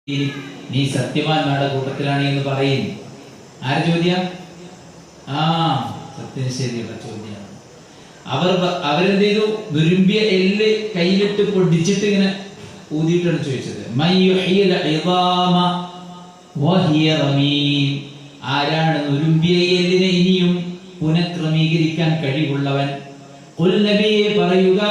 നീ സത്യവാന്മാരുടെ കൂട്ടത്തിലാണ് എന്ന് പറയും. ആര് ചോദ്യം? സത്യനിഷേധിയുള്ള ചോദ്യമാണ്. അവരെന്ത് ചെയ്തു? നുരുമ്പിയ എല്ല് കയ്യിലിട്ട് പൊടിച്ചിട്ട് ഇങ്ങനെ ഊതിയിട്ടാണ് ചോദിച്ചത്. ആരാണ് നുരുമ്പിയ എല്ലിനെ ഇനിയും പുനഃക്രമീകരിക്കാൻ കഴിവുള്ളവൻ? ഖുൽ നബിയെ പറയുക,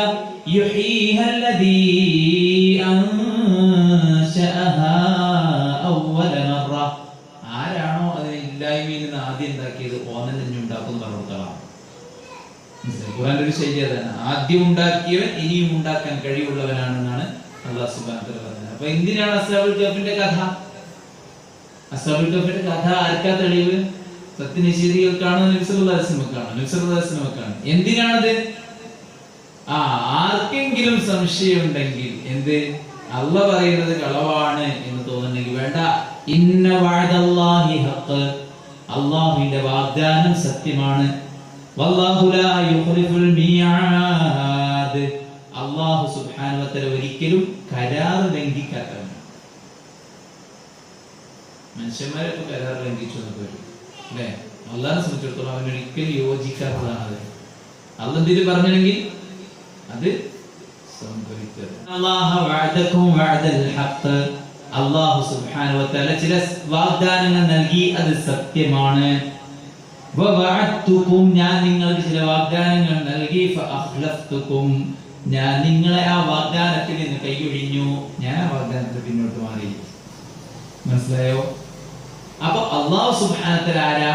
ആരാണോ അതിനെ ഇല്ലായ്മയിൽ നിന്ന് ആദ്യം ഉണ്ടാക്കിയത് ഓനെ തന്നെ ഉണ്ടാക്കും പറഞ്ഞോളാം. ഖുർആന്റെ ഒരു ശൈലി അതാണ്. ആദ്യം ഉണ്ടാക്കിയവൻ ഇനിയും ഉണ്ടാക്കാൻ കഴിവുള്ളവനാണെന്നാണ് അല്ലാഹു സുബ്ഹാനഹു വ തആല പറഞ്ഞത്. അപ്പൊ എന്തിനാണ് അസ്ഹാബുൽ കഹ്ഫിന്റെ കഥ? അസ്ഹാബുൽ കഹ്ഫിന്റെ കഥ ആർക്കാ തെളിവ്? സത്യനിഷേധികൾക്കാണ്, നബി സല്ലല്ലാഹു അലൈഹി വസല്ലമക്കാണ്. എന്തിനാണത്? ആർക്കെങ്കിലും സംശയം ഉണ്ടെങ്കിൽ, എന്ത് അല്ലാഹ് പറയുന്നത് കളവാണ് എന്ന് തോന്നുന്നെങ്കിൽ വേണ്ട. ഇന്ന വഅദല്ലാഹി ഹഖ്, അല്ലാഹുവിന്റെ വാഗ്ദാനം സത്യമാണ്. വല്ലാഹു ലാ യുഖ്ലിഫുൽ മിആദ്, അല്ലാഹു സുബ്ഹാനഹു വ തആല ഒരിക്കലും കരാർ ലംഘിക്കാത്തവനാണ്. മനുഷ്യന്മാരൊക്കെ കരാർ ലംഘിച്ചു എന്ന് പറയും അല്ലേ? അല്ലാഹുവിനെ സംബന്ധിച്ചിടത്തോളം അവൻ ഒരിക്കലും യോജിക്കാത്തതാണ് അത്. അല്ലാഹ് എന്തിന് പറഞ്ഞെങ്കിൽ അത് സംഭവിക്കരുത്. അല്ലാഹു സുബ്ഹാനഹു വ തആല ചില വാഗ്ദാനങ്ങൾ നൽകി, അത് സത്യമാണ്. വവഅദ്തുകും, ഞാൻ നിങ്ങൾക്ക് ചില വാഗ്ദാനങ്ങൾ നൽകി. ഫഅഖ്ലഫ്തുകും, ഞാൻ നിങ്ങളെ ആ വാഗ്ദാനത്തിൽ നിന്ന് കൈയൊഴിഞ്ഞു. ഞാൻ ആ വാഗ്ദാനത്തിൽ പിന്നോട്ട് മാറി. മനസ്സിലായോ? അപ്പൊ അല്ലാഹു സുബ്ഹാനഹു വ തആല ആരാ?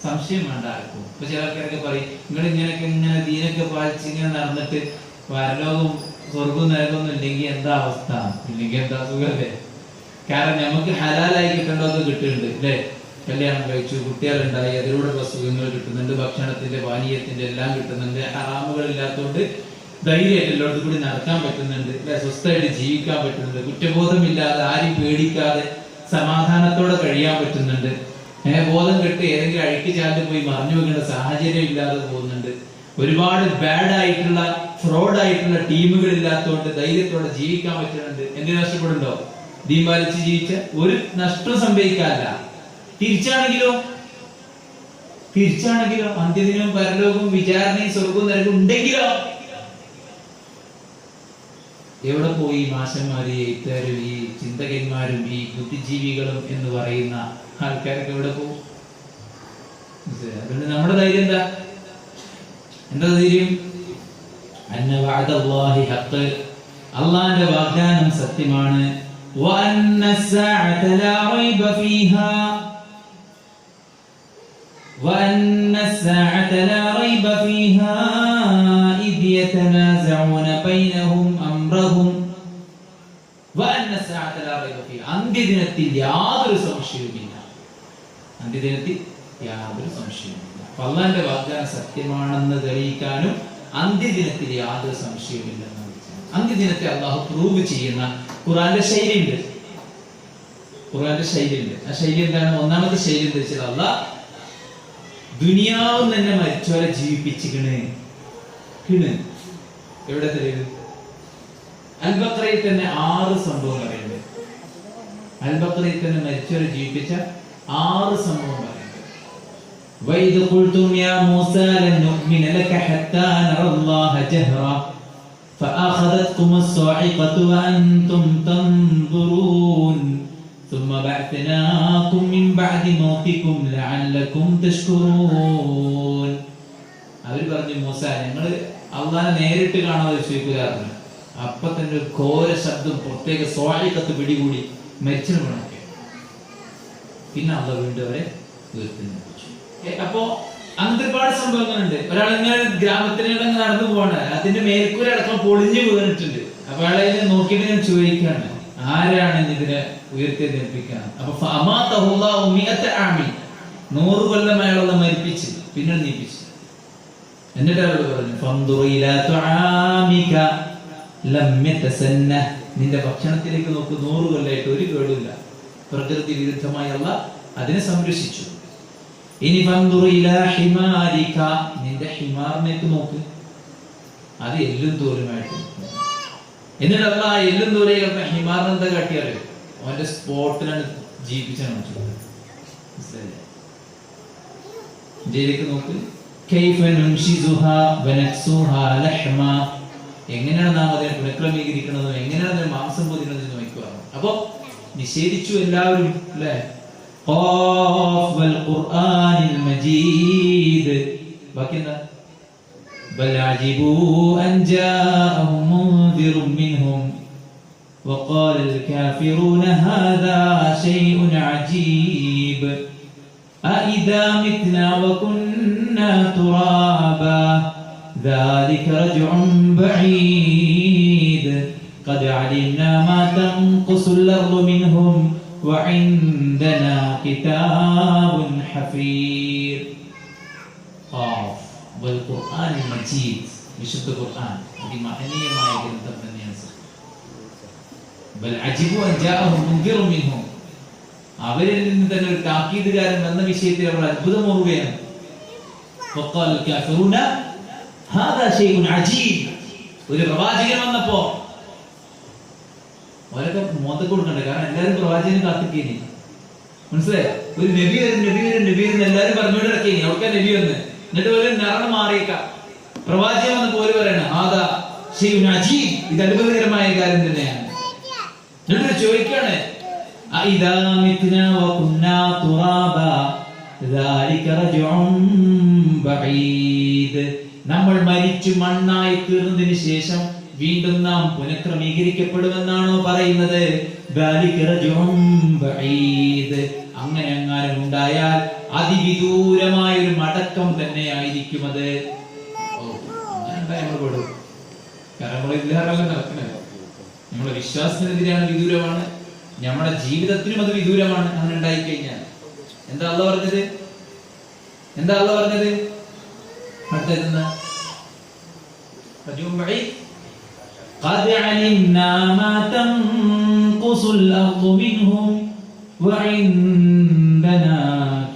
സംശയം വേണ്ട ആർക്കും. ഇപ്പൊ ചില ആൾക്കാരൊക്കെ പറയും, നിങ്ങൾ ഇങ്ങനെ ദീനൊക്കെ പാലിച്ച് ഇങ്ങനെ നടന്നിട്ട് പരലോകവും സ്വർഗവും നരകമൊന്നും ഇല്ലെങ്കിൽ എന്താ അവസ്ഥ? ഇല്ലെങ്കിൽ എന്താ സുഖല്ലേ? കാരണം നമുക്ക് ഹലാലായി കിട്ടേണ്ടതൊക്കെ കിട്ടുന്നുണ്ട് അല്ലേ? കല്യാണം കഴിച്ചു, കുട്ടികളുണ്ടായി, അതിലൂടെ സുഖങ്ങൾ കിട്ടുന്നുണ്ട്, ഭക്ഷണത്തിന്റെ പാനീയത്തിന്റെ എല്ലാം കിട്ടുന്നുണ്ട്. ഹറാമുകൾ ഇല്ലാത്തതുകൊണ്ട് ധൈര്യമായിട്ട് എല്ലായിടത്തും കൂടി നടക്കാൻ പറ്റുന്നുണ്ട് അല്ലെ? സ്വസ്ഥമായിട്ട് ജീവിക്കാൻ പറ്റുന്നുണ്ട്, കുറ്റബോധമില്ലാതെ ആരും പേടിക്കാതെ സമാധാനത്തോടെ കഴിയാൻ പറ്റുന്നുണ്ട്. ബോധം കെട്ട് ഏതെങ്കിലും അഴുക്ക് ചാണ്ടി പോയി മറിഞ്ഞു വെക്കേണ്ട സാഹചര്യം ഇല്ലാതെ പോകുന്നുണ്ട്. ഒരുപാട് ബാഡ് ആയിട്ടുള്ള ഫ്രോഡ് ആയിട്ടുള്ള ടീമുകൾ ഇല്ലാത്തതുകൊണ്ട് ധൈര്യത്തോടെ ജീവിക്കാൻ പറ്റുന്നുണ്ട്. എന്തിനു നഷ്ടപ്പെടുണ്ടോ? ദീൻ പാലിച്ച് ജീവിച്ച ഒരു നഷ്ടം സംഭവിക്കാനില്ല. തിരിച്ചാണെങ്കിലോ അന്ത്യദിനവും പരലോകവും വിചാരണയും സ്വർഗവും നരകവും ഉണ്ടെങ്കിലോ എവിടെ പോയി മാഷന്മാര്, എഴുത്തുകാരും, ഈ ചിന്തകന്മാരും, ഈ ബുദ്ധിജീവികളും എന്ന് പറയുന്ന ആൾക്കാരൊക്കെ എവിടെ പോകും? അതുകൊണ്ട് നമ്മുടെ ധൈര്യം എന്താ ധൈര്യം? അന്ന വഅദല്ലാഹി ഹഖ്, അല്ലാഹുവിന്റെ വാഗ്ദാനം സത്യമാണ്. വഅന്ന الساعة لا ريب فيها وأن الساعة لا ريب فيها إذ يتنازعون بينهم أمرهم وأن الساعة لا ريب فيها, അന്ത്യദിനത്തിൽ യാതൊരു സംശയവുമില്ല. അന്ത്യദിനത്തിൽ യാതൊരു സംശയവുമില്ല. അല്ലാഹുവിന്റെ വാഗ്ദാനം സത്യമാണെന്ന് തെളിയിക്കാനും അന്ത്യദിനത്തിൽ യാതൊരു സംശയവുമില്ലെന്ന് വെച്ചാൽ അന്ത്യദിനത്തെ അല്ലാഹു പ്രൂവ് ചെയ്യുന്ന ഖുർആന്റെ ശൈലിയുണ്ട്. ആ ശൈലി എന്താണ്? ഒന്നാമത്തെ ശൈലി എന്താ വെച്ചാൽ, അല്ലാഹ് ദുനിയാവും തന്നെ മരിച്ചവരെ ജീവിപ്പിച്ചിക്കണ്. എവിടെ തെളിവ്? അൽ-ബഖറയിൽ തന്നെ 6 സംഭവം പറയുന്നുണ്ട്. അൽ-ബഖറയിൽ തന്നെ മരിച്ചവരെ ജീവിപ്പിച്ച 6 സംഭവം പറയുന്നുണ്ട്. وَإِذْ قُلْتُمْ يَا مُوسَى لَن نُؤْمِنَ لَكَ حَتَّى نَرَى اللَّهَ جَهْرَةً فَأَخَذَتْكُمُ الصَّاعِقَةُ وَأَنْتُمْ تَنظُرُونَ ثُمَّ بَعَثْنَاكُمْ مِنْ بَعْدِ مَوْتِكُمْ لَعَلَّكُمْ تَشْكُرُونَ. അവർ പറഞ്ഞു, മൂസ, ഞങ്ങൾ അള്ളാഹനെ നേരിട്ട് കാണാതെ വിശ്വസിക്കുകയായിരുന്നു. അപ്പൊ തന്നെ ഒരു ഘോര ശബ്ദം, പ്രത്യേക സ്വാഇഖത്ത് പിടികൂടി മരിച്ചു വീണൊക്കെ. പിന്നെ അള്ളാഹ് വീണ്ടും അവരെ ഉയർത്തി. അപ്പോ അങ്ങനത്തെ ഒരുപാട് സംഭവങ്ങളുണ്ട്. ഒരാളിങ്ങനെ ഗ്രാമത്തിനിടെ നടന്നു പോവാണ്, അതിന്റെ മേൽക്കൂര അടക്കം പൊളിഞ്ഞു വീണിട്ടുണ്ട്. അപ്പൊ അയാളെ നോക്കിയിട്ട് ഞാൻ ചോദിക്കാണ്, ആരാണ് ഇതിനെ ഉയർത്തിയെടുപ്പിക്കാൻ? അപ്പൊ 100 കൊല്ലം അയാളെ മരിപ്പിച്ച് പിന്നെ നീപ്പിച്ചു. എന്നിട്ട് അയാളോട് പറഞ്ഞു, നിന്റെ ഭക്ഷണത്തിലേക്ക് നോക്ക്, 100 കൊല്ലമായിട്ട് ഒരു കേടുമില്ല. പ്രകൃതി വിരുദ്ധമായി അല്ലാഹ് അതിനെ സംരക്ഷിച്ചു. ഇനി നിന്റെ ഹിമാറിനേക്ക് നോക്ക്, അത് എല്ലും തോലുമായിട്ട്. എന്നിട്ട് അല്ലാഹ് എല്ലും തോലയും ഹിമാറിന് എന്താ കാട്ടിയാല് അവന്റെ സ്പോട്ടിലാണ് ജീവിപ്പിച്ചാണ് മനസ്സിലായില്ലേ? ഇതിലേക്ക് നോക്ക്. എങ്ങനെയാണ് നാം അതിനെ പുനഃക്രമീകരിക്കുന്നത്, എങ്ങനെയാണ് അതിന് മാംസം പൊതിക്കുന്നത് നോക്കുക. അപ്പൊ നിഷേധിച്ചു എല്ലാവരും അല്ലെ. ബാക്കി എന്താ? بل عجبوا أن جاءهم منذر منهم وقال الكافرون هذا شيء عجيب أإذا متنا وكنا ترابا ذلك رجع بعيد قد علمنا ما تنقص الأرض منهم وعندنا كتاب حفيظ. والقرآن المجيد വിശുദ്ധ ഖുർആൻ അതിമഹനീയമായ ഗ്രന്ഥം തന്നെയാണ്. ബൽ അജിബു അൻ ജാഅഹും മുൻദിറും മിൻഹും, അവരിൽ നിന്ന് തന്നെ ഒരു താക്കീതുകാരൻ വന്ന വിഷയത്തിൽ അവർ അത്ഭുതമോറുകയാണ്. വഖാല കാഫിറൂന ഹാദാ ശൈഉൻ അജീബ്, ഒരു പ്രവാചകൻ വന്നപ്പോ അവരൊക്കെ മോദം കൊടുക്കണ്ട, കാരണം എല്ലാവരും പ്രവാചകനെ കാത്തിക്കേനി. മനസ്സിലായോ? ഒരു നബി എല്ലാവരും പറഞ്ഞുകൊണ്ട് ഇറക്കി അവർക്കാ നബി വന്ന്. എന്നിട്ട് പോലെ നിറം മാറിയേക്കാം. പ്രവാചകൻ വന്ന് പോലെ പറയണം ആദാ ശൈഉൻ അജീബ്, ഇത് അത്ഭുതകരമായ കാര്യം തന്നെയാണ്. എന്നിട്ട് ചോദിക്കാണ് അഇദാ മിത്നാ വകുന്നാ തുറാബാ ദാലിക റജ്ഉൻ ബഈദ്, നമ്മൾ മരിച്ചു മണ്ണായി തീർന്നതിന് ശേഷം വീണ്ടും നാം പുനഃക്രമീകരിക്കപ്പെടുമെന്നാണോ പറയുന്നത്? ദാലിക റജ്ഉൻ ബഈദ്, അങ്ങനെ എങ്ങാനും ഉണ്ടായാൽ അതിവിദൂരമായ ഒരു മടക്കം തന്നെ ആയിരിക്കും അത്. നമ്മുടെ വിശ്വാസത്തിനെതിരെയാണ്, വിദൂരമാണ്. നമ്മുടെ ജീവിതത്തിനും അത് വിദൂരമാണ്. അങ്ങനെ ഉണ്ടായി കഴിഞ്ഞാൽ എന്താ അള്ളാഹ് പറഞ്ഞത്? അടുത്ത قد علمنا ما تنقص الأرض منهم وعندنا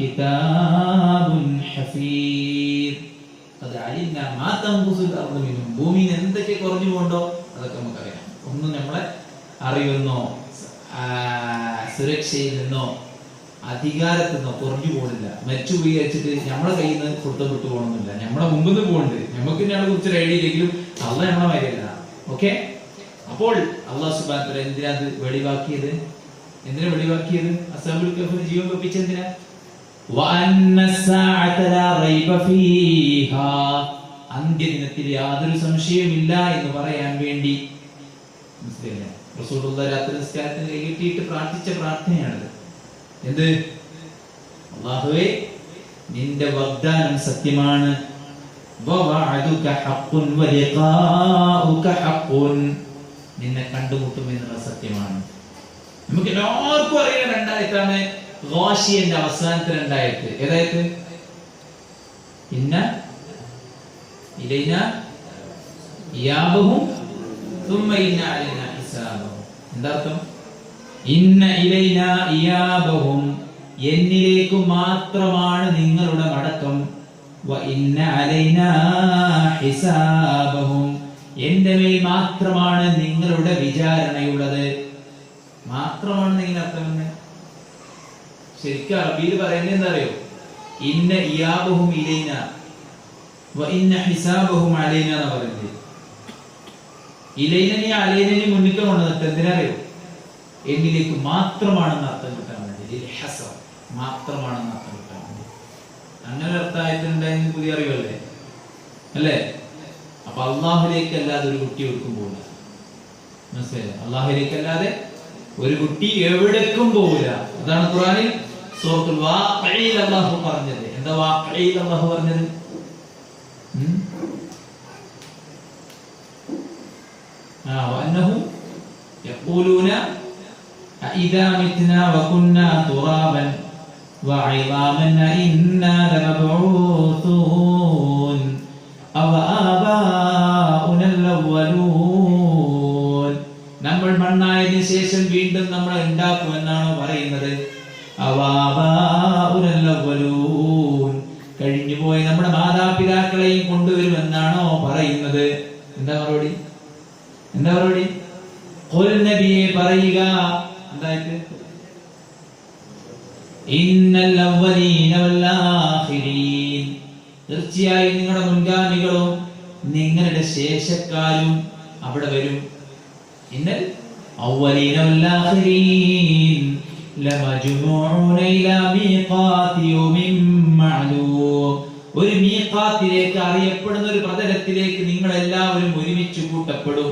كتاب حفيظ. قد علمنا ما تنقص الأرض منهم, ഭൂമിയിൽ എന്തൊക്കെ കുറഞ്ഞു പോകണ്ടോ അതൊക്കെ നമുക്കറിയാം. ഒന്നും നമ്മളെ അറിവെന്നോ സുരക്ഷയിൽ നിന്നോ അധികാരത്തിൽ നിന്നോ കുറഞ്ഞു പോകണില്ല. മരിച്ചു വിചാരിച്ചിട്ട് നമ്മളെ കയ്യിൽ നിന്ന് കൊടുത്തം വിട്ടു പോകണമെന്നില്ല. നമ്മളെ മുമ്പിൽ നിന്ന് പോകുന്നുണ്ട്. നമുക്ക് ഞങ്ങളെ കുറിച്ച് ഐഡിയ ഇല്ലെങ്കിലും അള്ളാഹ് നമ്മളെ മാതിരിയല്ല. ഓക്കെ, അപ്പോൾ അള്ളാഹു സുബ്ഹാനഹു വ തആല എന്തിനാ അത് വെളിവാക്കിയത്? എന്തിനാ വെളിവാക്കിയത്? അസ്ഹാബുൽ കഹ്ഫ് ജീവൻ വെപ്പിച്ചത് എന്തിനാ? വഅന്ന സ്സാഅത ലാ റൈബ ഫീഹാ, അന്ത്യദിനത്തിൽ യാതൊരു സംശയവുമില്ല എന്ന് പറയാൻ വേണ്ടി. മനസ്സിലായില്ലേ? റസൂലുള്ളാഹി രാത്രി നിസ്കാരത്തിന് കൈകെട്ടിയിട്ട് പ്രാർത്ഥിച്ച പ്രാർത്ഥനയാണത്. എന്ത്? അല്ലാഹുവേ, നിന്റെ വാഗ്ദാനം സത്യമാണ്. വവഅദുക ഹഖ്ഖുൻ വലിഖാഉക ഹഖ്ഖുൻ, നിന്നെ കണ്ടുമുട്ടും എന്നുള്ളത് സത്യമാണ്. നമുക്ക് എല്ലാവർക്കും അറിയാം രണ്ടായത്താണ് ഗാശിയന്റെ അവസാനത്തെ രണ്ടായത്ത്. ഏതായത്? ഇന്ന ഇലൈന ഇയാബഹും സുമ്മ ഇന്ന അലൈന ഹിസാബഹും. എന്താ അർത്ഥം? ഇന്ന ഇലൈന ഇയാബഹും, എന്നിലേക്ക് മാത്രമാണ് നിങ്ങളുടെ മടക്കം. വ ഇന്ന അലൈന ഹിസാബഹും, എന്റെ മേൽ മാത്രമാണ് നിങ്ങളുടെ വിചാരണയുള്ളത്. മാത്രമാണ് നിങ്ങൾ അർത്ഥം. ശരിക്കും അറബിയിൽ പറയുന്നത് എന്താ അറിയോ? ഇന്ന ഇയാബഹും ഇലൈന വ ഇന്ന ഹിസാബഹും അലൈന എന്നാ പറയുന്നത്. ഇലൈനനി അലൈനനി മുന്നിട്ട് കൊണ്ടുവന്നിട്ട് എന്തിനറിയോ? എന്നിലേക്ക് മാത്രമാണെന്ന് അർത്ഥം കിട്ടാൻ വേണ്ടി. മാത്രമാണെന്ന് അർത്ഥം കിട്ടാൻ വേണ്ടി. അങ്ങനെ അർത്ഥമായിട്ടുണ്ടായിരുന്നു. പുതിയ അറിവല്ലേ അല്ലേ? അപ്പൊ അള്ളാഹുലേക്ക് അല്ലാതെ ഒരു കുട്ടി എവിടേക്കും പോകില്ല. മനസ്സിലായില്ലേ? അള്ളാഹുലേക്ക് അല്ലാതെ ഒരു കുട്ടി എവിടേക്കും പോകില്ല. അതാണ് ഖുർആനിൽ സൂറത്തുൽ വാഖിയിൽ അല്ലാഹു പറഞ്ഞത്. എന്താ വാഖിയിൽ അല്ലാഹു പറഞ്ഞത്? വഅന്നഹു യഖൂലൂന അഇദാ മിത്നാ വകുന്നാ തുറാബൻ വഇളാമൻ ഇന്നാ ലമബ്ഊസൂൻ അവ ആബാഉനൽ അവ്വലൂൻ, നമ്മൾ മണ്ണായതിനു ശേഷം വീണ്ടും നമ്മളെ ഉണ്ടാക്കുമെന്നാണോ പറയുന്നത്? അവആബാഉനൽ അവ്വലൂൻ, കഴിഞ്ഞുപോയ നമ്മുടെ മാതാപിതാക്കളെയും കൊണ്ടുവരുമെന്നാണോ പറയുന്നത്? എന്താ മറുപടി? ഖുൽ നബിയെ പറയുക, എന്തായിട്ട്? ഇന്നൽ അവ്വലീന വൽ ആഖിരീൻ, തീർച്ചയായും നിങ്ങളുടെ മുൻഗാമികളും നിങ്ങളുടെ ശേഷക്കാരും അവിടെ വരും. ഇന്നൽ അവ്വലീന വൽ ആഖിരീൻ ലമജ്മൂഊന ഇലാ മീഖാതി യൗമിൻ മഅലൂം, ഒരു മീഖാത്തിലേക്ക്, അറിയപ്പെടുന്ന ഒരു പ്രതലത്തിലേക്ക് നിങ്ങൾ എല്ലാവരും ഒരുമിച്ച് കൂട്ടപ്പെടും.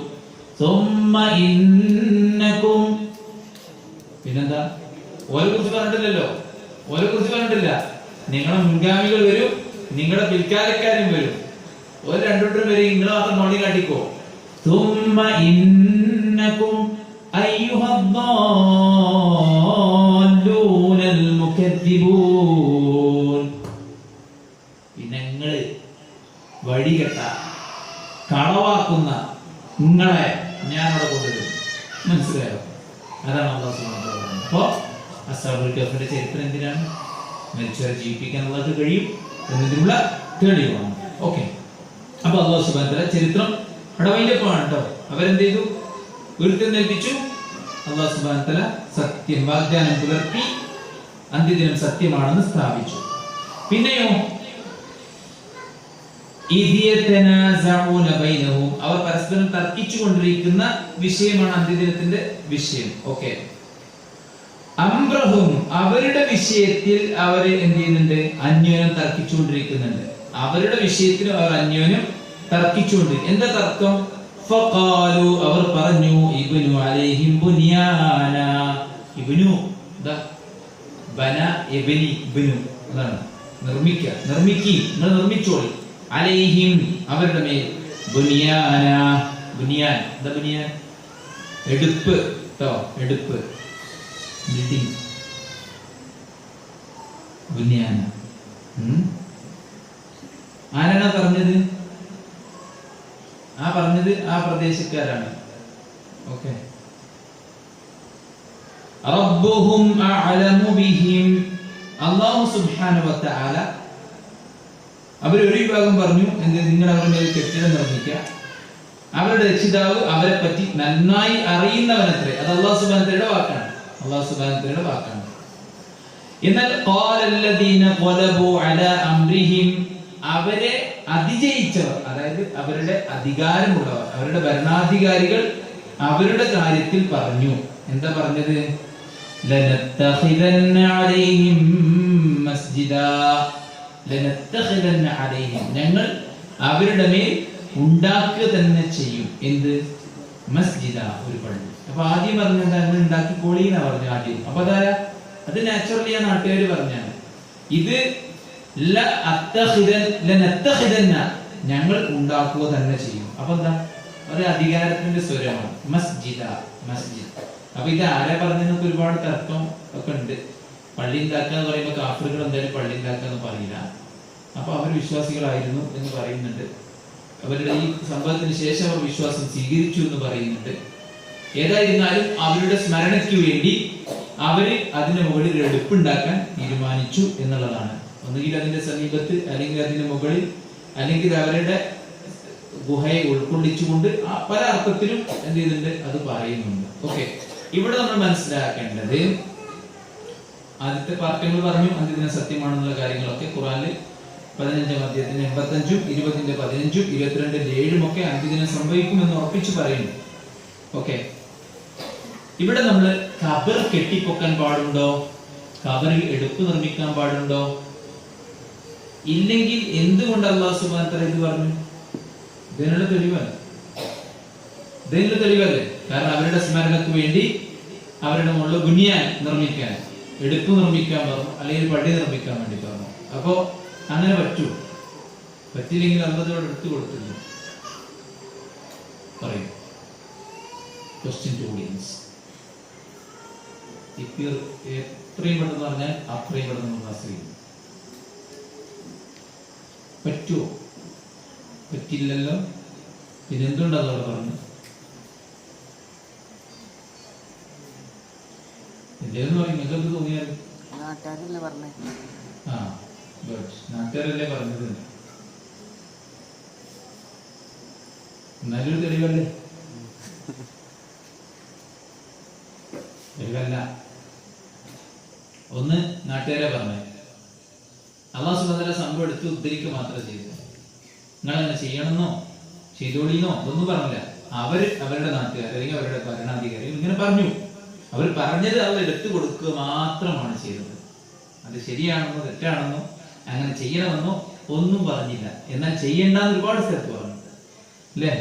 സുമ്മ ഇന്നകും, പിന്നെന്താ, ഓരെ കുറിച്ച് പറഞ്ഞിട്ടില്ലല്ലോ, ഓരെ കുറിച്ച് പറഞ്ഞിട്ടില്ല. നിങ്ങളുടെ മുൻഗാമികൾ വരും, നിങ്ങളുടെ പിൽക്കാലക്കാരും വരും. ഒരു രണ്ടുകൂട്ടരും വരും, നിങ്ങൾ മാത്രം നോളി കാട്ടിക്കോ. സുമ്മ ഇന്നകും അയ്യുഹദ്ദാല്ലൂനൽ മുകദ്ദിബൂൻ, പിന്നെ നിങ്ങള് വഴികെട്ട കളവാക്കുന്ന നിങ്ങളെ ഞാൻ അവിടെ കൊണ്ടുവരും. മനസ്സിലായോ? അതാണ് അല്ലാഹു സുബ്ഹാനഹു വ തആല പറയുന്നത്. അപ്പോ അസ്ഹാബുൽ കഹ്ഫിന്റെ ചരിത്രം എന്തിനാണ്? മരിച്ചവരെ ജീവിപ്പിക്കാൻ അല്ലാഹുവിന് കഴിയും എന്നതിനുള്ള തെളിവാണ്. ഓക്കെ, അപ്പൊ അല്ലാഹു സുബ്ഹാനഹു വ തആല ചരിത്രം അവിടെ വൈൻഡപ്പാണ് കേട്ടോ. അവരെന്ത് ചെയ്തു? ഉയർത്തെഴുന്നേൽപ്പിച്ചു. അല്ലാഹു സുബ്ഹാനഹു വ തആല സത്യം വാഗ്ദാനം പുലർത്തി, അന്ത്യദിനം സത്യമാണെന്ന് സ്ഥാപിച്ചു. പിന്നെയോ അവർ പരസ്പരം തർക്കിച്ചു കൊണ്ടിരിക്കുന്ന വിഷയമാണ് അന്ത്യദിനത്തിന്റെ വിഷയം. ഓക്കെ, അംറഹും, അവരുടെ വിഷയത്തിൽ അവർ എന്ത് ചെയ്യുന്നുണ്ട്? അന്യോന്യം തർക്കിച്ചുകൊണ്ടിരിക്കുന്നുണ്ട്. അവരുടെ വിഷയത്തിൽ അവർ അന്യോന്യം തർക്കിച്ചുകൊണ്ടിരിക്കും. എന്താ തർക്കം? ഫഖാലു, അവർ പറഞ്ഞു, ഇബ്നു അലൈഹിം ബുനിയാന, ഇബ്നു ബന ഇബ്നി, ഇബ്നു അതാണ് നിർമ്മിക്കുക, നിർമ്മിക്കി, നിങ്ങൾ നിർമ്മിച്ചോളി. അലൈഹിം, അവരുടെ മേൽ, ബുനിയാന, ബുനിയാൻ, എന്താ ബുനിയാൻ? എടുപ്പ് ട്ടോ, എടുപ്പ്, ബിൽഡിംഗ്, ബുനിയാന. ആരാണ് പറഞ്ഞത്? പറഞ്ഞത് ആ പ്രദേശക്കാരാണ്. ഓക്കെ, റബ്ബുഹും അഅലമു ബിഹിം, അല്ലാഹു സുബ്ഹാനഹു വ തആല അവരൊരു വിഭാഗം പറഞ്ഞു, എന്ത്, നിങ്ങൾ അവരുടെ മേൽ കെട്ടിടം നിർമ്മിക്കുക. അവരുടെ രക്ഷിതാവ് അവരെ പറ്റി നന്നായി അറിയുന്നവനത്രേ. അത് അല്ലാഹു സുബ്ഹാനഹു വ തആലയുടെ വാക്കാണ്, അല്ലാഹു സുബ്ഹാനഹു വ തആലയുടെ വാക്കാണ്. എന്നാൽ ഖാലല്ലദീന ഖലബു അലാ അംരിഹിം, അവരെ അതിജയിച്ചവർ, അതായത് അവരുടെ അധികാരമുള്ളവർ, അവരുടെ ഭരണാധികാരികൾ അവരുടെ കാര്യത്തിൽ പറഞ്ഞു. എന്താ പറഞ്ഞത്? ലനത്തഖിദന്ന അലൈഹിം മസ്ജിദാ, ലനത്തഖിദന്ന അലൈഹിം, ഞങ്ങൾ അവരുടെ മേൽ ഉണ്ടാക്കുക തന്നെ ചെയ്യും. എന്ത്? മസ്ജിദ, ഒരു പള്ളി. അപ്പൊ ആദ്യം പറഞ്ഞത് ഞങ്ങൾ ഉണ്ടാക്കിക്കോളീന്നാ പറഞ്ഞു ആദ്യം. അപ്പൊ അതാരാ? അത് നാച്ചുറലി ആ നാട്ടുകാർ പറഞ്ഞാണ്. ഇത് ഞങ്ങൾ ഉണ്ടാക്കുക തന്നെ ചെയ്യും. അപ്പൊ എന്താ? ഒരു അധികാരത്തിന്റെ സ്വരമാണ് മസ്ജിദ, മസ്ജിദ്. അപ്പൊ ഇത് ആരെ പറഞ്ഞതിനൊക്കെ ഒരുപാട് തർക്കം ഒക്കെ ഉണ്ട്. പള്ളി ഉണ്ടാക്കുക എന്ന് പറയുമ്പോൾ കാഫിറുകൾ എന്തായാലും പള്ളി ഉണ്ടാക്കുക എന്ന് പറയില്ല. അപ്പൊ അവർ വിശ്വാസികളായിരുന്നു എന്ന് പറയുന്നുണ്ട്. അവരുടെ ഈ സംഭവത്തിന് ശേഷം അവർ വിശ്വാസം സ്വീകരിച്ചു എന്ന് പറയുന്നുണ്ട്. ഏതായിരുന്നാലും അവരുടെ സ്മരണയ്ക്ക് വേണ്ടി അവര് അതിന് മുകളിൽ ഒരു എടുപ്പുണ്ടാക്കാൻ തീരുമാനിച്ചു എന്നുള്ളതാണ്. ഒന്നുകിൽ അതിന്റെ സമീപത്ത്, അല്ലെങ്കിൽ അതിന്റെ മുകളിൽ, അല്ലെങ്കിൽ അവരുടെ ഗുഹയെ ഉൾക്കൊള്ളിച്ചുകൊണ്ട് പല അർത്ഥത്തിലും എന്ത് ചെയ്യുന്നുണ്ട്? അത് പറയുന്നുണ്ട്. ഓക്കെ, ഇവിടെ നമ്മൾ മനസ്സിലാക്കേണ്ടത്, ആദ്യത്തെ പാർട്ടികൾ പറഞ്ഞു അന്ത്യദിനം സത്യമാണെന്നുള്ള കാര്യങ്ങളൊക്കെ ഖുർആനിൽ 15-ാം അധ്യായത്തിന് 85-ഉം 20-ന്റെ 15-ഉം 22-ന്റെ 7-ഉം ഒക്കെ അന്ത്യദിനം സംഭവിക്കുമെന്ന് ഉറപ്പിച്ചു പറയുന്നു. ഓക്കെ, ഇവിടെ നമ്മൾ ഖബർ കെട്ടിപ്പൊക്കാൻ പാടുണ്ടോ? ഖബറിൽ എടുപ്പ് നിർമ്മിക്കാൻ പാടുണ്ടോ? ഇല്ലെങ്കിൽ എന്തുകൊണ്ട് അല്ലാഹു സുബ്ഹാനഹു വ തആല ഇത് പറഞ്ഞു? ഇതിനുള്ള തെളിവല്ല, ഇതിനുള്ള തെളിവല്ലേ? കാരണം അവരുടെ സ്മരണക്ക് വേണ്ടി അവരുടെ മുകളിൽ ബുനിയാൻ നിർമ്മിക്കാൻ, എടുപ്പ് നിർമ്മിക്കാൻ പറഞ്ഞു, അല്ലെങ്കിൽ പള്ളി നിർമ്മിക്കാൻ വേണ്ടി പറഞ്ഞു. അപ്പോ അങ്ങനെ പറ്റൂ? പറ്റില്ലെങ്കിൽ അള്ളാഹുവോട് എടുത്തു കൊടുത്തില്ല. പറയും ക്വസ്റ്റ്യൻ ടു ഓഡിയൻസ്. എത്രയും പെട്ടെന്ന് പറഞ്ഞാൽ അത്രയും പെട്ടെന്ന് ക്ലാസ് ചെയ്യും. പറ്റുമോ? പറ്റില്ലല്ലോ. പിന്നെ എന്തുകൊണ്ട് അതോടെ പറഞ്ഞു? എന്തേന്ന് പറയും? നിങ്ങൾക്ക് തോന്നിയാൽ നാട്ടുകാരല്ലേ പറഞ്ഞത്? നാട്ടുകാരല്ലേ പറഞ്ഞത്? നല്ലൊരു തെളിവല്ലേ? തെളിവല്ല. ഒന്ന് നാട്ടുകാരെ പറഞ്ഞു, അള്ളാഹു സുബ്ഹാനഹു വ തആല സംഭവം എടുത്ത് ഉദ്ധരിക്കുക മാത്രമേ ചെയ്തു. നിങ്ങൾ അങ്ങനെ ചെയ്യണമെന്നോ ചെയ്തോളിന്നോ ഒന്നും പറഞ്ഞില്ല. അവരുടെ നാട്ടുകാർ അല്ലെങ്കിൽ അവരുടെ ഭരണാധികാരികൾ ഇങ്ങനെ പറഞ്ഞു. അവർ പറഞ്ഞത് അവർ എടുത്തു കൊടുക്കുക മാത്രമാണ് ചെയ്തത്. അത് ശരിയാണെന്നോ തെറ്റാണെന്നോ അങ്ങനെ ചെയ്യണമെന്നോ ഒന്നും പറഞ്ഞില്ല. എന്നാൽ ചെയ്യണ്ടെന്ന് ഒരുപാട് സ്ഥലത്ത് പറഞ്ഞു, അല്ലേ?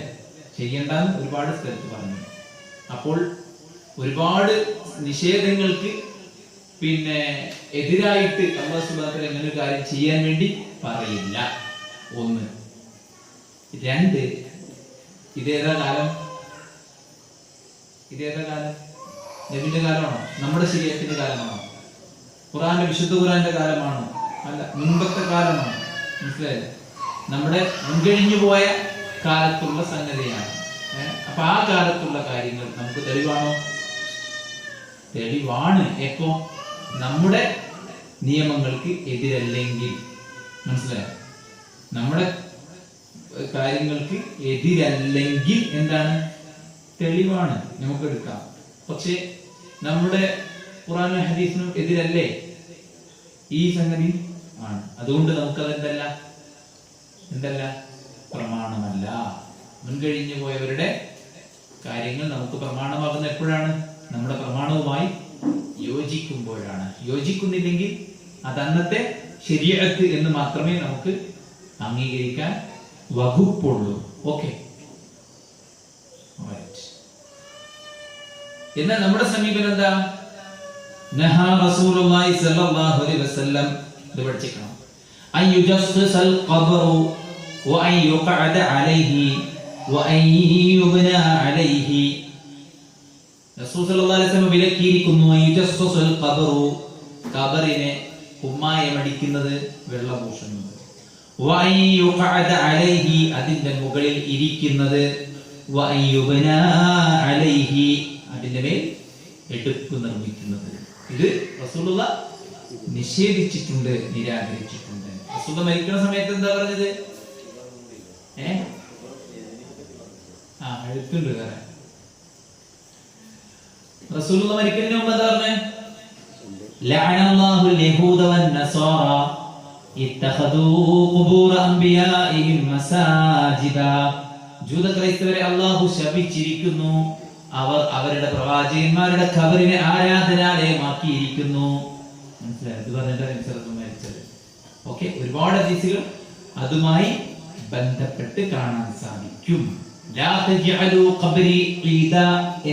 ചെയ്യണ്ടെന്ന് ഒരുപാട് സ്ഥലത്ത് പറഞ്ഞു. അപ്പോൾ ഒരുപാട് നിഷേധങ്ങൾക്ക് എതിരായിട്ട് അല്ലാഹു സുബ്ഹാനഹു വ തആല എങ്ങനെ ഒരു കാര്യം ചെയ്യാൻ വേണ്ടി പറയില്ല. ഒന്ന്. രണ്ട്, ഇതേതാ കാലം? നബിന്റെ കാലമാണോ? നമ്മുടെ ശരീഅത്തിന്റെ കാലമാണോ? വിശുദ്ധ ഖുർആന്റെ കാലമാണോ? അല്ല, മുമ്പത്തെ കാലമാണോ? മനസ്സിലായില്ലേ? നമ്മുടെ മുൻകഴിഞ്ഞു പോയ കാലത്തുള്ള സംഗതിയാണ്. അപ്പൊ ആ കാലത്തുള്ള കാര്യങ്ങൾ നമുക്ക് തെളിവാണോ? തെളിവാണ്. എപ്പോ? നമ്മുടെ നിയമങ്ങൾക്ക് എതിരല്ലെങ്കിൽ. മനസ്സിലായോ? നമ്മുടെ കാര്യങ്ങൾക്ക് എതിരല്ലെങ്കിൽ എന്താണ്? തെളിവാണ്, നമുക്ക് എടുക്കാം. പക്ഷെ നമ്മുടെ ഖുർആനും ഹദീസിനും എതിരല്ലേ ഈ സംഗതി? ആണ്. അതുകൊണ്ട് നമുക്കത് എന്തല്ല പ്രമാണമല്ല. മുൻകഴിഞ്ഞു പോയവരുടെ കാര്യങ്ങൾ നമുക്ക് പ്രമാണമാകുന്ന എപ്പോഴാണ്? നമ്മുടെ പ്രമാണവുമായി യോജിക്കുമ്പോഴാണ്. യോജിക്കുന്നില്ലെങ്കിൽ അത് അന്നത്തെ ശരീഅത്ത് എന്ന് മാത്രമേ നമുക്ക് അംഗീകരിക്കാൻ വകുപ്പുള്ളൂ. ഓക്കെ. എന്നാൽ നമ്മുടെ സമീപനം എന്താ? നഹാ റസൂലുള്ളാഹി സ്വല്ലല്ലാഹു അലൈഹി വസല്ലം, ഇത് പഠിക്കണം. അയ്യുജസ്സൽ ഖബറു വഅൻ യുഖഅദ അലൈഹി വഅൻ യുബ്നാ അലൈഹി. റസൂൽ സ്വല്ലല്ലാഹു അലൈഹി വസല്ലം വിലക്കിയിരിക്കുന്നു അയ്യുജസ്സൽ ഖബറു, ഖബറിനെ കുമ്മായമടിക്കുന്നത്, വെള്ളപൂശുന്നത്. വഅൻ യുഖഅദ അലൈഹി, അതിന്റെ മുകളിൽ ഇരിക്കുന്നത്. വഅൻ യുബ്നാ അലൈഹി, അതിന്റെ മേൽ എടുപ്പ് നിർമ്മിക്കുന്നത്. ഇത് റസൂലുള്ളാഹ് നിഷേധിച്ചിട്ടുണ്ട്, നിരാകരിച്ചിട്ടുണ്ട്. റസൂലുള്ളാഹ് മരിക്കുന്ന സമയത്ത് എന്താ പറഞ്ഞത്? എഴുത്തുണ്ട് വേറെ. റസൂലുള്ളാഹ് മരിക്കുന്നതിന് മുമ്പ് എന്താ പറഞ്ഞത്? ലഅനല്ലാഹുൽ യഹൂദ വന്നസാറ ഇത്തഖദൂ ഖുബൂറ അംബിയാഇഹിം മസാജിദ. ജൂത ക്രൈസ്തവരെ അല്ലാഹു ശപിച്ചിരിക്കുന്നു, അവർ അവരുടെ പ്രവാചകന്മാരുടെ ഖബറിനെ ആരാധനാലയമാക്കിയിരിക്കുന്നു. മനസ്സിലായി? ഇത് പറഞ്ഞിട്ട് മരിച്ചത്. ഓക്കെ. ഒരുപാട് ഹദീസുകൾ അതുമായി ബന്ധപ്പെട്ട് കാണാൻ സാധിക്കും. ലാ തജ്അലൂ ഖബ്രി ഈദ,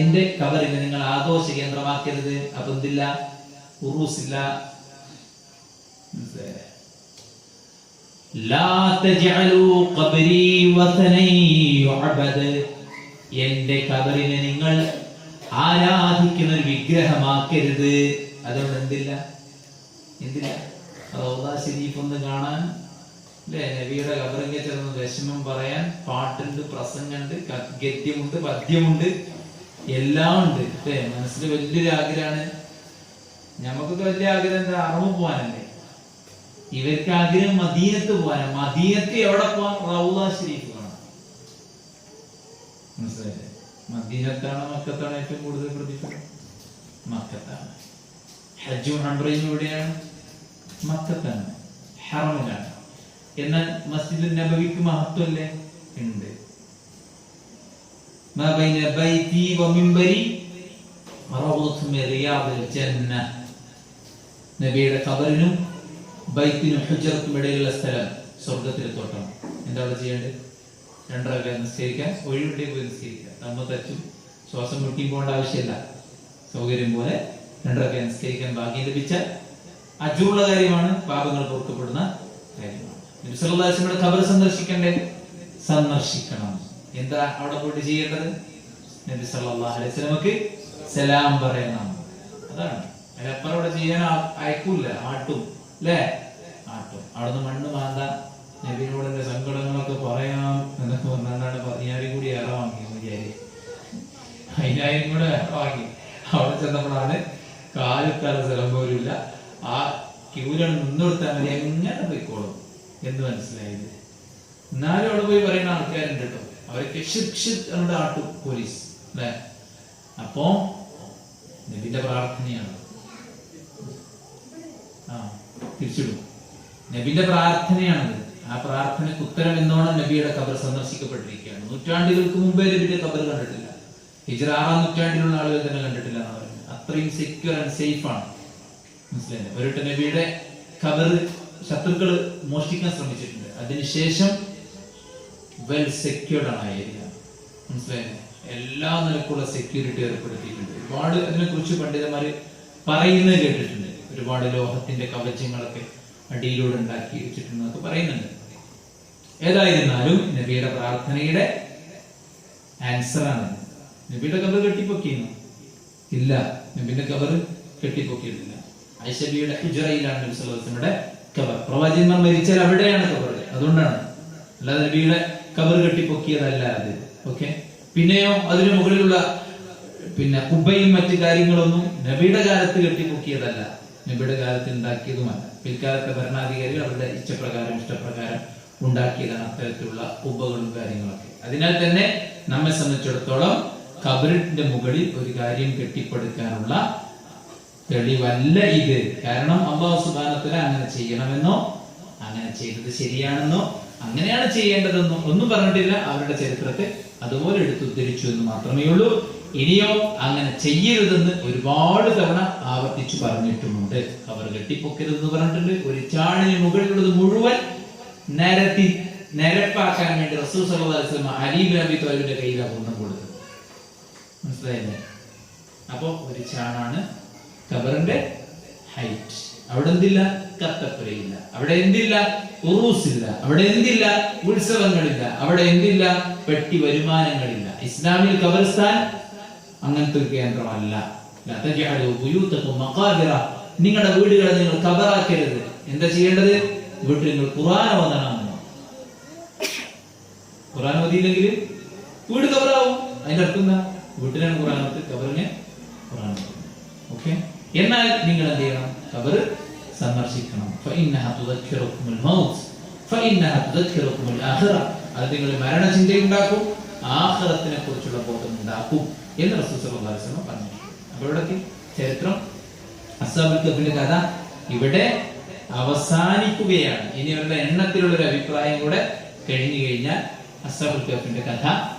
എന്റെ ഖബറിനെ നിങ്ങൾ ആഘോഷ കേന്ദ്രമാക്കരുത്. അപ്പൊ എന്തില്ല? ഉറൂസില്ല. ലാ തജ്അലൂ ഖബ്രി വതനൻ യുഅബദ്, എന്റെ ഖബറിനെ നിങ്ങൾ ആരാധിക്കുന്ന ഒരു വിഗ്രഹമാക്കരുത്. അതുകൊണ്ട് എന്തില്ല? റൗള ശരീഫ് ഒന്ന് കാണാൻ, അല്ലെ? നബിയുടെ ഖബറിനെ ചേർന്ന് വിഷമം പറയാൻ പാട്ടുണ്ട്, പ്രസംഗമുണ്ട്, ഗദ്യമുണ്ട്, പദ്യമുണ്ട്, എല്ലാം ഉണ്ട്. അല്ലേ? മനസ്സിൽ വലിയൊരു ആഗ്രഹമാണ്. നമുക്കൊക്കെ വലിയ ആഗ്രഹം എന്താ? അറവ് പോകാനല്ലേ. ഇവർക്ക് ആഗ്രഹം മദീനത്ത് പോകാനാണ്. മദീനത്ത് എവിടെ പോവാൻ? റൗള ശരീഫ് കാണാം. മനസ്സിലായില്ലേ? മദീനത്താണോ മക്കത്താണോ ഏറ്റവും കൂടുതൽ പ്രതിഫലം? മക്കത്താണ്. ഹജ്ജും ഉംറയും എവിടെയാണ്? മക്കത്താണ്, ഹറമിലാണ്. എന്നാൽ മസ്ജിദുൻ നബവിക്ക് മഹത്വല്ലേ? ഉണ്ട്. മാ ബൈന ബൈതി വ മിൻബരി റൗളത്തുൻ മിൻ റിയാദിൽ ജന്ന. നബിയുടെ ഖബറിനും ബൈത്തിനും ഹുജ്റത്തും ഇടയിലുള്ള സ്ഥലം സ്വർഗ്ഗത്തിലെ തോട്ടം. എന്താ അവിടെ ചെയ്യേണ്ടത്? 2 റക്അത്ത് നിസ്കരിക്കാൻ, ഒഴിവുണ്ടെങ്കിൽ പോയി നിസ്കരിക്കുക. തമ്മ തച്ചും ശ്വാസം മുട്ടിയും പോകേണ്ട ആവശ്യമില്ല. സൗകര്യം പോലെ 2 റക്അത്ത് നിസ്കരിക്കാൻ ഭാഗ്യം ലഭിച്ചാൽ അജുള്ള കാര്യമാണ്, പാപങ്ങൾ പൊറുക്കപ്പെടുന്ന കാര്യമാണ്. നബി സല്ലല്ലാഹു അലൈഹി വസല്ലമയുടെ ഖബർ സന്ദർശിക്കണ്ടേ? സന്ദർശിക്കണം. എന്താ അവിടെ പോയിട്ട് ചെയ്യേണ്ടത്? നബി സല്ലല്ലാഹു അലൈഹി വസല്ലമക്ക് സലാം പറയണം. അതാണ്. അതിനപ്പുറം അവിടെ ചെയ്യാൻ അയക്കൂല, ആട്ടും, അല്ലേ? ആട്ടും. അവിടുന്ന് മണ്ണ് മാന്ത, നബിനോട് എന്റെ സങ്കടങ്ങളൊക്കെ പറയാം എന്നൊക്കെ പറഞ്ഞാണ് 10,000 കൂടി ഏറെ വാങ്ങി. 10,000 കൂടെ വാങ്ങി. അവിടെ ചെന്നപ്പോഴാണ് കാലക്കാല സ്ഥലം പോലുമില്ല. ആ ക്യൂരാണ് നിന്നെടുത്താൽ മതി, എങ്ങനെ പോയിക്കോളും എന്ന് മനസ്സിലായത്. എന്നാലും അവിടെ പോയി പറയുന്ന ആൾക്കാരുണ്ട് കേട്ടോ. അവരൊക്കെ ആട്ടും പോലീസ്, അല്ലേ? അപ്പോ നബിന്റെ പ്രാർത്ഥനയാണ്. തിരിച്ചിടും. നബിന്റെ പ്രാർത്ഥനയാണത്. ആ പ്രാർത്ഥനയ്ക്ക് ഉത്തരം എന്നോണം നബിയുടെ ഖബർ സന്ദർശിക്കപ്പെട്ടിരിക്കുകയാണ്. നൂറ്റാണ്ടുകൾക്ക് മുമ്പേ നബിയുടെ ഖബർ കണ്ടിട്ടില്ല. ഹിജ്റ 6-ാം നൂറ്റാണ്ടിലുള്ള ആളുകൾ തന്നെ കണ്ടിട്ടില്ല എന്നാണ് പറയുന്നത്. അത്രയും സെക്യൂർ ആൻഡ് സേഫ് ആണ്. മനസ്സിലായില്ലേ? ഒരിട്ട് നബിയുടെ ഖബർ ശത്രുക്കൾ മോഷ്ടിക്കാൻ ശ്രമിച്ചിട്ടുണ്ട്. അതിനുശേഷം വെൽ സെക്യൂർഡ് ആണ് ആ ഏരിയ. മനസ്സിലായില്ലേ? എല്ലാ നിലക്കുള്ള സെക്യൂരിറ്റി ഏർപ്പെടുത്തിയിട്ടുണ്ട്. ഒരുപാട് അതിനെ കുറിച്ച് പണ്ഡിതന്മാര് പറയുന്നത് കേട്ടിട്ടുണ്ട്. ഒരുപാട് ലോഹത്തിന്റെ കവചങ്ങളൊക്കെ അടിയിലൂടെ ഉണ്ടാക്കി വെച്ചിട്ടുണ്ടെന്നൊക്കെ പറയുന്നുണ്ട്. ഏതായിരുന്നാലും നബിയുടെ പ്രാർത്ഥനയുടെ ആൻസർ ആണ്. നബിയുടെ ഖബർ കെട്ടിപ്പൊക്കിയിരുന്നു ഇല്ല, നബിയുടെ ഖബർ കെട്ടിപ്പൊക്കിയിട്ടില്ല. ആയിഷ ബിയുടെ ഹിജ്റയിലാണ് നബി സല്ലല്ലാഹു അലൈഹി വസല്ലമയുടെ ഖബർ. പ്രവാചകന്മാർ മരിച്ചാൽ അവിടെയാണ് ഖബർ. അതുകൊണ്ടാണ്, അല്ലാതെ നബിയുടെ ഖബർ കെട്ടിപ്പൊക്കിയതല്ല അത്. ഓക്കെ. പിന്നെയോ അതിന് മുകളിലുള്ള കുബ്ബയും മറ്റു കാര്യങ്ങളൊന്നും നബിയുടെ കാലത്ത് കെട്ടിപ്പൊക്കിയതല്ല, നബിയുടെ കാലത്ത് ഉണ്ടാക്കിയതുമല്ല. പിൽക്കാലത്തെ ഭരണാധികാരികൾ അവരുടെ ഇഷ്ടപ്രകാരം ഉണ്ടാക്കിയതാണ് അത്തരത്തിലുള്ള കുബ്ബകളും കാര്യങ്ങളൊക്കെ. അതിനാൽ തന്നെ നമ്മെ സംബന്ധിച്ചിടത്തോളം ഖബറിന്റെ മുകളിൽ ഒരു കാര്യം കെട്ടിപ്പടുക്കാനുള്ള തെളിവല്ല ഇത്. കാരണം അല്ലാഹു സുബ്ഹാനഹു വ തആല അങ്ങനെ ചെയ്യണമെന്നോ അങ്ങനെ ചെയ്തത് ശരിയാണെന്നോ അങ്ങനെയാണ് ചെയ്യേണ്ടതെന്നോ ഒന്നും പറഞ്ഞിട്ടില്ല. അവരുടെ ചരിത്രത്തെ അതുപോലെ എടുത്തുദ്ധരിച്ചു എന്ന് മാത്രമേ ഉള്ളൂ. ഇനിയോ അങ്ങനെ ചെയ്യരുതെന്ന് ഒരുപാട് തവണ ആവർത്തിച്ചു പറഞ്ഞിട്ടുമുണ്ട്. ഖബർ കെട്ടിപ്പൊക്കരുതെന്ന് പറഞ്ഞിട്ടുണ്ട്. ഒരു ചാണിന് മുകളിലുള്ളത് മുഴുവൻ നിരപ്പാക്കാൻ വേണ്ടി റസൂൽ സല്ലല്ലാഹു അലൈഹി വസല്ലം അലി ഇബ്നു അബീ ത്വാലിബിന്റെ കയ്യിലാണ് ഒന്നും കൊടുത്തത്. മനസ്സിലായില്ലേ? അപ്പൊ ഒരു ചാണാണ് ഖബറിന്റെ ഹൈറ്റ്. അവിടെ എന്തില്ല? കത്തപ്പുരയില്ല. അവിടെ എന്തില്ല? ഉറൂസില്ല. അവിടെ എന്തില്ല? ഉത്സവങ്ങളില്ല. അവിടെ എന്തില്ല? പെട്ടി വരുമാനങ്ങളില്ല. ഇസ്ലാമിൽ ഖബർസ്ഥാൻ അങ്ങനത്തെ ഒരു കേന്ദ്രമല്ല. നിങ്ങളുടെ വീടുകളെ നിങ്ങൾ ഖബറാക്കരുത്. എന്താ ചെയ്യേണ്ടത്? വീട്ടിൽ നിങ്ങൾ ഖുർആൻ ഓതണം. ഖുർആൻ ഓതിയില്ലെങ്കിൽ വീട് ഖബറാവും. അതിന്റെ അർത്ഥം എന്താ? വീട്ടിലാണ് ഖുർആൻ ഓതി, ഖബറിനെ ഖുർആൻ. ഓക്കെ. എന്നാൽ നിങ്ങൾ എന്ത് ചെയ്യണം? ഖബർ സന്ദർശിക്കണം. അത് നിങ്ങൾ മരണചിന്തയുണ്ടാക്കും, ആഖിറത്തിനെ കുറിച്ചുള്ള ബോധം ഉണ്ടാക്കും എന്ന് റസൂൽ സല്ലല്ലാഹു അലൈഹി വസല്ലം പറഞ്ഞു. അപ്പോൾ ഇവിടെ ചരിത്രം അസ്ഹാബുൽ കഹ്ഫിന്റെ കഥ ഇവിടെ അവസാനിക്കുകയാണ്. ഇനി അവരുടെ എണ്ണത്തിലുള്ള ഒരു അഭിപ്രായം കൂടെ കഴിഞ്ഞു കഴിഞ്ഞാൽ അസ്ഹാബുൽ കഹ്ഫിന്റെ കഥ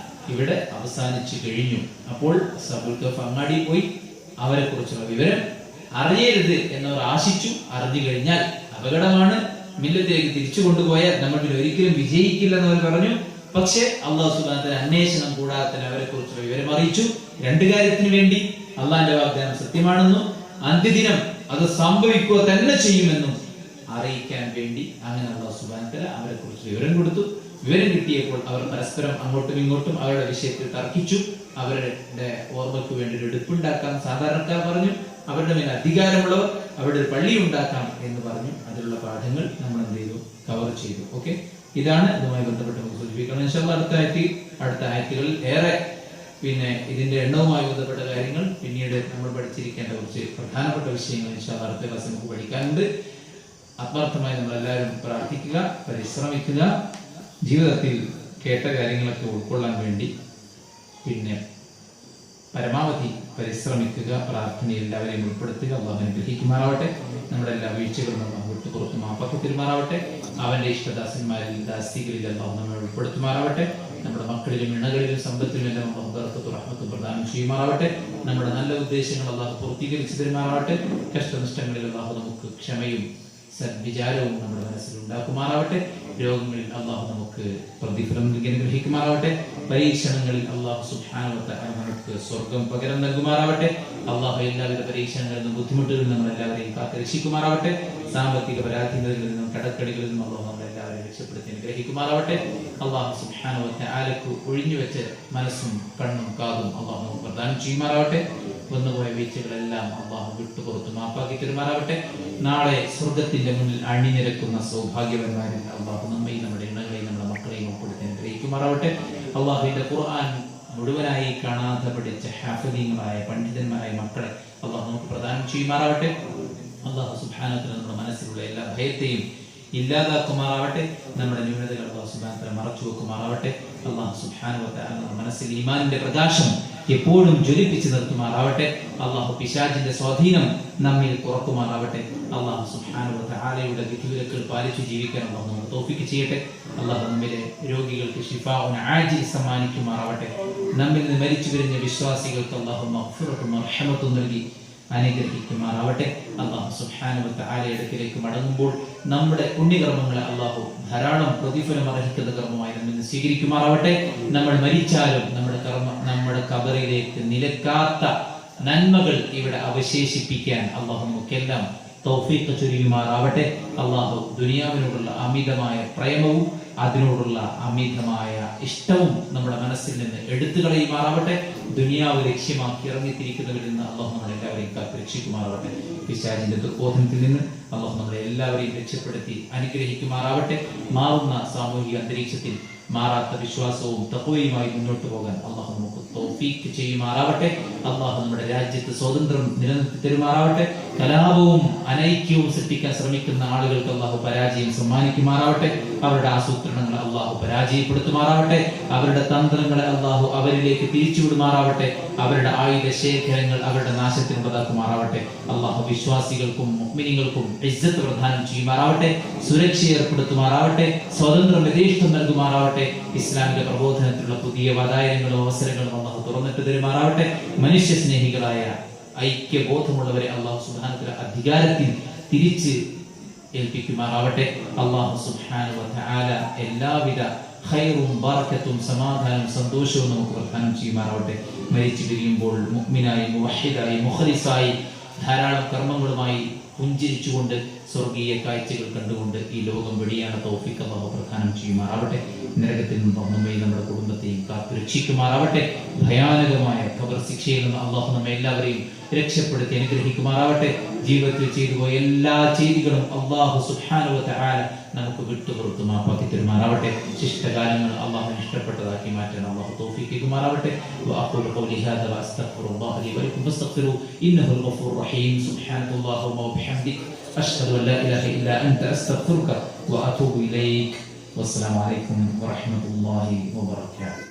ഇവിടെ അവസാനിച്ചു കഴിഞ്ഞു. അപ്പോൾ അസ്ഹാബുൽ കഹ്ഫ് അങ്ങാടി പോയി അവരെ കുറിച്ചുള്ള വിവരം അറിയരുത് എന്നവർ ആശിച്ചു. അറിഞ്ഞു കഴിഞ്ഞാൽ അപകടമാണ്. മില്ലത്തിലേക്ക് തിരിച്ചു കൊണ്ടുപോയാൽ നമ്മൾ പിന്നെ ഒരിക്കലും വിജയിക്കില്ല എന്നവർ പറഞ്ഞു. പക്ഷേ അല്ലാഹു സുബ്ഹാനഹു വ തആല അന്വേഷണം കൂടാതെ തന്നെ അവരെ കുറിച്ചുള്ള വിവരം അറിയിച്ചു. രണ്ട് കാര്യത്തിന് വേണ്ടി: അള്ളാന്റെ വാഗ്ദാനം സത്യമാണെന്നും അന്ത്യദിനം അത് സംഭവിക്കുക തന്നെ ചെയ്യുമെന്നും അറിയിക്കാൻ വേണ്ടി. അങ്ങനെ അല്ലാഹു സുബ്ഹാനഹു വ തആല അവരെ കുറിച്ച് വിവരം കൊടുത്തു. വിവരം കിട്ടിയപ്പോൾ അവർ പരസ്പരം അങ്ങോട്ടും ഇങ്ങോട്ടും അവരുടെ വിഷയത്തിൽ തർക്കിച്ചു. അവരുടെ ഓർമ്മയ്ക്ക് വേണ്ടി ഒരു എടുപ്പുണ്ടാക്കാം സാധാരണക്കാർ പറഞ്ഞു. അവരുടെ മേൽ അധികാരമുള്ളവർ അവിടെ ഒരു പള്ളി ഉണ്ടാക്കാം എന്ന് പറഞ്ഞു. അതിലുള്ള പാഠങ്ങൾ നമ്മൾ എന്ത് ചെയ്തു? കവർ ചെയ്തു. ഓക്കെ. ഇതാണ് ഇതുമായി ബന്ധപ്പെട്ട് നമുക്ക് സൂചിപ്പിക്കണം. ഇൻഷാല്ലാഹ് അടുത്ത ആയത്തുകളിൽ ഏറെ ഇതിന്റെ എണ്ണവുമായി ബന്ധപ്പെട്ട കാര്യങ്ങൾ പിന്നീട് നമ്മൾ പഠിച്ചിരിക്കേണ്ട കുറച്ച് പ്രധാനപ്പെട്ട വിഷയങ്ങൾ ഇൻഷാല്ലാഹ് അടുത്ത ക്ലാസ്സിൽ നമുക്ക് പഠിക്കാനുണ്ട്. ആത്മാർത്ഥമായി നമ്മൾ എല്ലാവരും പ്രാർത്ഥിക്കുക, പരിശ്രമിക്കുക. ജീവിതത്തിൽ കേട്ട കാര്യങ്ങളൊക്കെ ഉൾക്കൊള്ളാൻ വേണ്ടി പരമാവധി പരിശ്രമിക്കുക. പ്രാർത്ഥനയിൽ എല്ലാവരെയും ഉൾപ്പെടുത്തുക. അല്ലാഹു അനുഗ്രഹിക്കുമാറാവട്ടെ. നമ്മുടെ എല്ലാ വീഴ്ചകളും അല്ലാഹു വിട്ടുപുറത്ത് മാപ്പാക്കി തരുമാറാവട്ടെ. അവന്റെ ഇഷ്ടദാസന്മാരിൽ ദാസികളിൽ അല്ലാഹു നമ്മെ ഉൾപ്പെടുത്തുമാറാവട്ടെ. നമ്മുടെ മക്കളിലും ഇണകളിലും സമ്പത്തിലും എല്ലാം അല്ലാഹു ബറക്കത്തും റഹ്മത്തും പ്രദാനം ചെയ്യുമാറാവട്ടെ. നമ്മുടെ നല്ല ഉദ്ദേശങ്ങൾ അല്ലാഹു പൂർത്തീകരിച്ചു തരുമാറാവട്ടെ. കഷ്ടനഷ്ടങ്ങളിൽ അല്ലാഹു നമുക്ക് ക്ഷമയും സദ്വിചാരവും നമ്മുടെ മനസ്സിൽ ഉണ്ടാക്കുമാറാവട്ടെ. രോഗങ്ങളിൽ അല്ലാഹു നമുക്ക് പ്രതിഫലം അനുഗ്രഹിക്കുമാറാവട്ടെ. പരീക്ഷണങ്ങളിൽ അല്ലാഹു സുബ്ഹാനഹു വ തആല നമുക്ക് സ്വർഗ്ഗം പകരം നൽകുമാറാവട്ടെ. അല്ലാഹു എല്ലാവിധ പരീക്ഷണങ്ങളിൽ നിന്നും ബുദ്ധിമുട്ടുകളിൽ നമ്മൾ എല്ലാവരെയും കാത്തുരക്ഷിക്കുമാറാവട്ടെ. സാമ്പത്തിക പരാധീനതകളിൽ നിന്നും കടക്കടികളിൽ നിന്നും അല്ലാഹു നമ്മളെല്ലാവരെയും രക്ഷപ്പെടുത്തി അനുഗ്രഹിക്കുമാറാവട്ടെ. അല്ലാഹു സുബ്ഹാനഹു വ തആലക്ക് ഒഴിഞ്ഞു വെച്ച മനസ്സും കണ്ണും കാതും അല്ലാഹു നമുക്ക് പ്രദാനം ചെയ്യുമാറാവട്ടെ. വന്നുപോയ വീഴ്ചകളെല്ലാം അല്ലാഹു വിട്ടുപുറത്ത് മാപ്പാക്കി തരുമാറാവട്ടെ. നാളെ സ്വർഗ്ഗത്തിന്റെ മുന്നിൽ അണിനിരക്കുന്ന സൗഭാഗ്യവന്മാരിൽ അല്ലാഹു നമ്മയും നമ്മുടെ ഇണകളെയും നമ്മുടെ മക്കളെയും ഉൾപ്പെടുത്തി അനുഗ്രഹിക്കുമാറാവട്ടെ. അല്ലാഹുവിന്റെ ഖുർആൻ മുഴുവനായി കാണാതെ പഠിച്ച ഹാഫിദീങ്ങളായ പണ്ഡിതന്മാരായ മക്കളെ അല്ലാഹു നമുക്ക് പ്രദാനം ചെയ്യുമാറാവട്ടെ. അല്ലാഹു സുബ്ഹാനഹു വ തആല നമ്മുടെ മനസ്സിലുള്ള എല്ലാ ഭയത്തെയും ഇല്ലാതാക്കുമാറാവട്ടെ. നമ്മുടെ ന്യൂനതകൾ അല്ലാഹു സുബ്ഹാനഹു വ തആല മറച്ചു വെക്കുമാറാവട്ടെ. അല്ലാഹു സുബ്ഹാനഹു വ തആല നമ്മുടെ മനസ്സിൽ ഈമാനിന്റെ പ്രകാശം എപ്പോഴും ജ്വലിപ്പിച്ചു നിർത്തുമാറാവട്ടെ. അള്ളാഹു പിശാചിന്റെ സ്വാധീനം നമ്മിൽ കുറക്കുമാറാവട്ടെ. അള്ളാഹു സുബ്ഹാനഹു വ തആലയുടെ വിധിവിലക്കുകൾ പാലിച്ചു ജീവിക്കാൻ അള്ളാഹു നമുക്ക് തൗഫീഖ് ചെയ്യട്ടെ. അള്ളാഹു നമ്മിലെ രോഗികൾക്ക് ശിഫാഉൻ ആജിൽ സമ്മാനിക്കുമാറാവട്ടെ. നമ്മിൽ നിന്ന് മരിച്ചു പിരിഞ്ഞ വിശ്വാസികൾക്ക് അള്ളാഹു മഗ്ഫിറത്തും റഹ്മത്തും നൽകി അനുഗ്രഹിക്കുമാറാവട്ടെ. അള്ളാഹു സുബ്ഹാനഹു വ തആലയുടെ അടുക്കലേക്ക് മടങ്ങുമ്പോൾ നമ്മുടെ പുണ്യകർമ്മങ്ങളെ അള്ളാഹു ധാരാളം പ്രതിഫലം അർഹിക്കുന്ന കർമ്മമായി നമ്മിൽ നിന്ന് സ്വീകരിക്കുമാറാവട്ടെ. നമ്മൾ മരിച്ചാലും നമ്മുടെ ഖബറിലേക്ക് നിലക്കാത്ത നന്മകൾ ഇവിടെ അവശേഷിപ്പിക്കാൻ അള്ളാഹു നമുക്കെല്ലാം തൗഫീഖ് ചൊരിയുമാറാവട്ടെ. അള്ളാഹു ദുനിയാവിനോടുള്ള അമിതമായ പ്രേമവും അതിനോടുള്ള അമിതമായ ഇഷ്ടവും നമ്മുടെ മനസ്സിൽ നിന്ന് എടുത്തു കളയുമാറാവട്ടെ. ദുനിയാവ് ലക്ഷ്യമാക്കി ഇറങ്ങിത്തിരിക്കുന്നവരിൽ നിന്ന് അള്ളാഹു നമ്മളെല്ലാവരെയും കാത്തുരക്ഷിക്കുമാറാവട്ടെ. പിശാചിന്റെ ദുർബോധനത്തിൽ നിന്ന് അള്ളാഹു നമ്മളെ എല്ലാവരെയും രക്ഷപ്പെടുത്തി അനുഗ്രഹിക്കുമാറാവട്ടെ. മാറുന്ന സാമൂഹിക അന്തരീക്ഷത്തിൽ മാറാത്ത വിശ്വാസവും തഖ്വയുമായി മുന്നോട്ട് പോകാൻ അള്ളാഹു നമുക്ക് തൗഫീഖ് ചെയ്യുമാറാവട്ടെ. അള്ളാഹു നമ്മുടെ രാജ്യത്ത് സ്വാതന്ത്ര്യം നിലനിർത്തി തരുമാറാവട്ടെ. കലാപവും അനൈക്യവും സൃഷ്ടിക്കാൻ ശ്രമിക്കുന്ന ആളുകൾക്ക് അള്ളാഹു പരാജയം സമ്മാനിക്കുമാറാവട്ടെ. അവരുടെ ആസൂത്രണങ്ങളെ അള്ളാഹു പരാജയപ്പെടുത്തുമാറാവട്ടെ. അവരുടെ തന്ത്രങ്ങളെ അള്ളാഹു അവരിലേക്ക് തിരിച്ചുവിടുമാറാവട്ടെ. അവരുടെ ആയുധ ശേഖരങ്ങൾ അവരുടെ നാശത്തിനുള്ളതാക്കുമാറാവട്ടെ. അള്ളാഹു വിശ്വാസികൾക്കും മുഅ്മിനീങ്ങൾക്കും ഇസ്സത്ത് പ്രദാനം ചെയ്യുമാറാവട്ടെ. സുരക്ഷ ഏർപ്പെടുത്തുമാറാവട്ടെ. സ്വാതന്ത്ര്യം യഥേഷ്ടം നൽകുമാറാവട്ടെ. ഇസ്ലാമിക പ്രബോധനത്തിലുള്ള പുതിയ വാതായനങ്ങളും അവസരങ്ങളും അള്ളാഹു തുറന്നിട്ട് തരുമാറാവട്ടെ. മനുഷ്യ സ്നേഹികളായ ഐക്യബോധമുള്ളവരെ അള്ളാഹു സുബ്ഹാനഹു വ തആല അധികാരത്തിൽ തിരിച്ച് ഏൽപ്പിക്കുമാറാവട്ടെ. അള്ളാഹു സുബ്ഹാനഹു വ തആല എല്ലാവിധ ഖൈറും ബറക്കത്തും സമാധാനവും സന്തോഷവും നമുക്ക് പ്രദാനം ചെയ്യുമാറാവട്ടെ. മരിച്ചു പിരിയുമ്പോൾ മുഅ്മിനായി മുവഹ്ഹിദായി മുഖ്ലിസായി ധാരാളം കർമ്മങ്ങളുമായി പുഞ്ചിരിച്ചുകൊണ്ട് സ്വർഗീയ കാഴ്ചകൾ കണ്ടുകൊണ്ട് ഈ ലോകം വെടിയാണ് തൗഫീഖ് അല്ലാഹു പ്രദാനം ചെയ്യുമാറാവട്ടെ. നരകത്തിൽ നിന്നും നമ്മയും നമ്മുടെ കുടുംബത്തെയും കാത്തുരക്ഷിക്കുമാറാവട്ടെ. ഭയാനകമായ ഖബർ ശിക്ഷയിൽ നിന്ന് അള്ളാഹു നമ്മെ എല്ലാവരെയും രക്ഷപ്പെടുത്തി അനുഗ്രഹിക്കുമാറാവട്ടെ. ജീവിതത്തിൽ ചെയ്തു പോയ എല്ലാ ചെയ്തികളും അള്ളാഹു സുബ്ഹാനഹു വ തആല നമുക്ക് വിട്ടുപുറത്ത് മാപ്പാക്കി തരുമാറാവട്ടെ. ശിഷ്ടകാലങ്ങൾ അള്ളാഹുവിന് ഇഷ്ടപ്പെട്ടതാക്കി മാറ്റാൻ അള്ളാഹു തൗഫീഖ് ചെയ്യുമാറാവട്ടെ. വഅഖൂലു ഖൗലി ഹാദാ വഅസ്തഗ്ഫിറുല്ലാഹ ലി വലക്കും ഫസ്തഗ്ഫിറൂ ഇന്നഹുൽ ഗഫൂറുർ റഹീം. സുബ്ഹാനല്ലാഹി വബിഹംദിഹി അഷ്ഹദു അൻ ലാ ഇലാഹ ഇല്ലാ അൻത അസ്തഗ്ഫിറുക വഅതൂബു ഇലൈക്. വസ്സലാമു അലൈക്കും വറഹ്മത്തുള്ളാഹി വബറകാതുഹു.